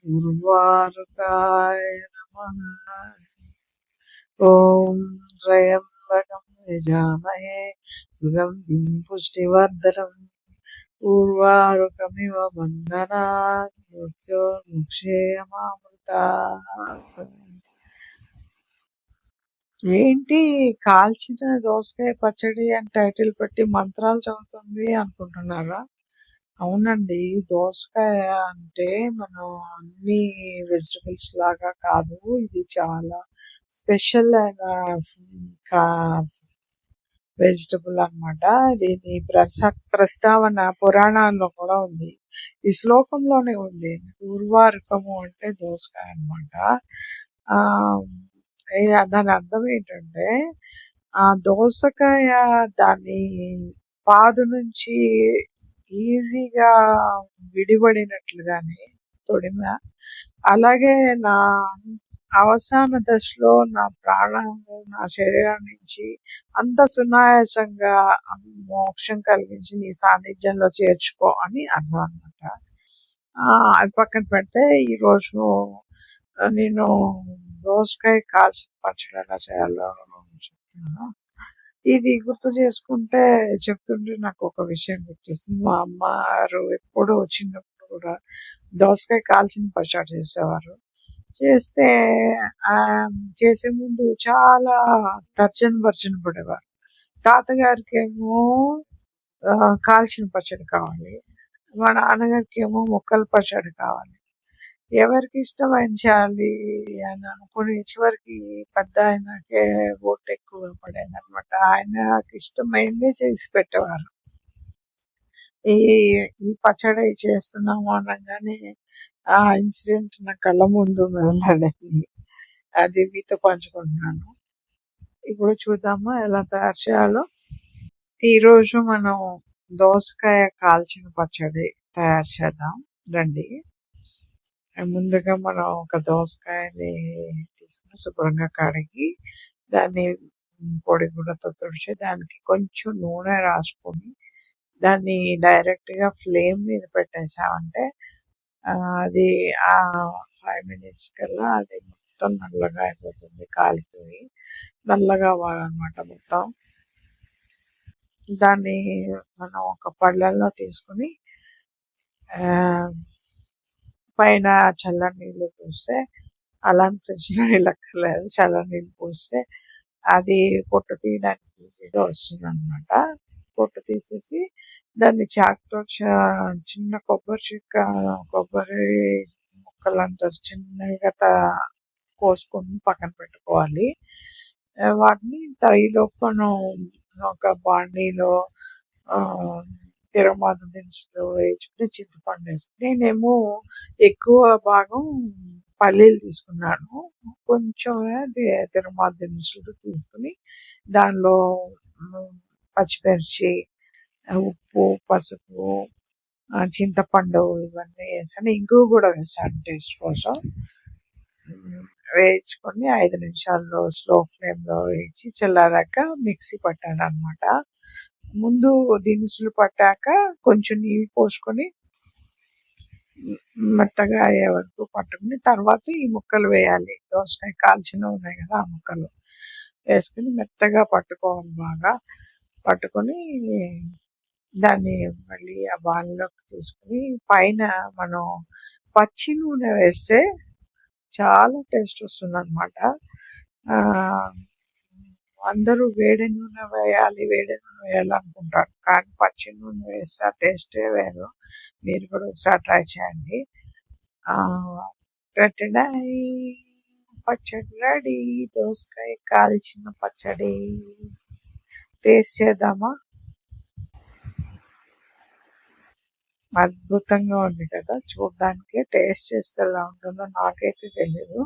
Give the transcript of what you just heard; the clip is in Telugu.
उर्वारुकाय नमः। ॐ त्र्यम्बकं यजामहे सुगन्धिं पुष्टिवर्धनम् उर्वारुकमिव बन्धनात् मृत्योर्मुक्षेयमामृतात्। ఏంటి కాల్చిన దోసకాయ పచ్చడి అని టైటిల్ పెట్టి మంత్రాలు చదువుతుంది అనుకుంటున్నారా? అవునండి. దోసకాయ అంటే మనం అన్ని వెజిటబుల్స్ లాగా కాదు. ఇది చాలా స్పెషల్ అయిన వెజిటబుల్ అన్నమాట. దీని ప్రస్తావన పురాణాల్లో కూడా ఉంది. ఈ శ్లోకంలోనే ఉంది. ఉర్వారుకము అంటే దోసకాయ అన్నమాట. ఆ దాని అర్థం ఏంటంటే ఆ దోసకాయ దాని పాదు నుంచి ఈజీగా విడిపడినట్లుగానే తొడిమ, అలాగే నా అవసాన దశలో నా ప్రాణాలు నా శరీరం నుంచి అంత సునాయాసంగా మోక్షం కలిగించి నీ సాన్నిధ్యంలో చేర్చుకో అని అర్థం అనమాట. అది పక్కన పెడితే ఈరోజు నేను దోసకాయ కాల్చిన పచ్చడి ఎలా చేయాలో చెప్తాను. ఇది గుర్తు చేసుకుంటే చెప్తుంటే నాకు ఒక విషయం గుర్తొస్తుంది. మా అమ్మగారు ఎప్పుడు చిన్నప్పుడు కూడా దోసకాయ కాల్చిన పచ్చడి చేసేవారు. చేస్తే చేసే ముందు చాలా తర్జన పడేవారు. తాతగారికి ఏమో కాల్చిన పచ్చడి కావాలి, మా నాన్నగారికి ఏమో ముక్కల పచ్చడి కావాలి. ఎవరికి ఇష్టమైన చేయాలి అని అనుకుని చివరికి పెద్ద ఆయనకే ఓటు ఎక్కువ పడేది అనమాట. ఆయనకి ఇష్టమైందే చేసి పెట్టేవారు. ఈ ఈ పచ్చడి చేస్తున్నాము అనగానే ఆ ఇన్సిడెంట్ నా కళ్ళ ముందు మెదలాడింది. అది మీతో పంచుకుంటున్నాను. ఇప్పుడు చూద్దామా ఎలా తయారు చేయాలో. ఈరోజు మనం దోసకాయ కాల్చిన పచ్చడి తయారు చేద్దాం రండి. ముందుగా మనం ఒక దోసకాయని తీసుకుని శుభ్రంగా కడిగి దాన్ని పొడి గుడ్డతో తుడిచి దానికి కొంచెం నూనె రాసుకొని దాన్ని డైరెక్ట్గా ఫ్లేమ్ మీద పెట్టేసామంటే అది 5 minutes కల్లా అది మొత్తం నల్లగా అయిపోతుంది, కాలిపోయి నల్లగా అవ్వాలన్నమాట మొత్తం. దాన్ని మనం ఒక పళ్ళల్లో తీసుకుని పైన చల్ల నీళ్ళు పోస్తే, అలాంటి ఫ్రిడ్జ్లో నీళ్ళు అక్కర్లేదు, చల్ల నీళ్ళు పోస్తే అది పొట్టు తీయడానికి ఈజీగా వస్తుంది అనమాట. పొట్టు తీసేసి దాన్ని చాకుతో చిన్న కొబ్బరి ముక్కలంతా చిన్నగా కోసుకొని పక్కన పెట్టుకోవాలి. వాటిని ఈలోపు మనం ఒక బాండీలో తిరగమాత దినుసులు వేసుకుని చింతపండు వేసుకుని, నేనేమో ఎక్కువ భాగం పల్లీలు తీసుకున్నాను, కొంచెం తిరగమాత దినుసులు తీసుకుని దానిలో పచ్చిమిర్చి, ఉప్పు, పసుపు, చింతపండు ఇవన్నీ వేసాను. ఇంగువ కూడా వేసాను టేస్ట్ కోసం. వేయించుకొని 5 నిమిషాల్లో స్లో ఫ్లేమ్లో వేయించి చల్లారాక మిక్సీ పట్టాను అనమాట. ముందు దినుసులు పట్టాక కొంచెం నీళ్ళు పోసుకొని మెత్తగా అయ్యే వరకు పట్టుకుని తర్వాత ఈ ముక్కలు వేయాలి. దోసకాయ కాల్చినవి ఉన్నాయి కదా, ఆ ముక్కలు వేసుకుని మెత్తగా పట్టుకోవాలి. బాగా పట్టుకొని దాన్ని మళ్ళీ ఆ బాణలోకి తీసుకుని పైన మనం పచ్చి నూనె వేస్తే చాలా టేస్ట్ వస్తుంది అనమాట. అందరూ వేడి నూనె వేయాలనుకుంటారు, కానీ పచ్చి నూనె వేస్తే ఆ టేస్టే వేరు. మీరు కూడా ఒకసారి ట్రై చేయండి. పచ్చడి రెడీ, దోసకాయ కాల్చిన పచ్చడి. టేస్ట్ చేద్దామా? అద్భుతంగా ఉంది కదా చూడడానికి. టేస్ట్ చేస్తే ఎలా ఉంటుందో నాకైతే తెలీదు.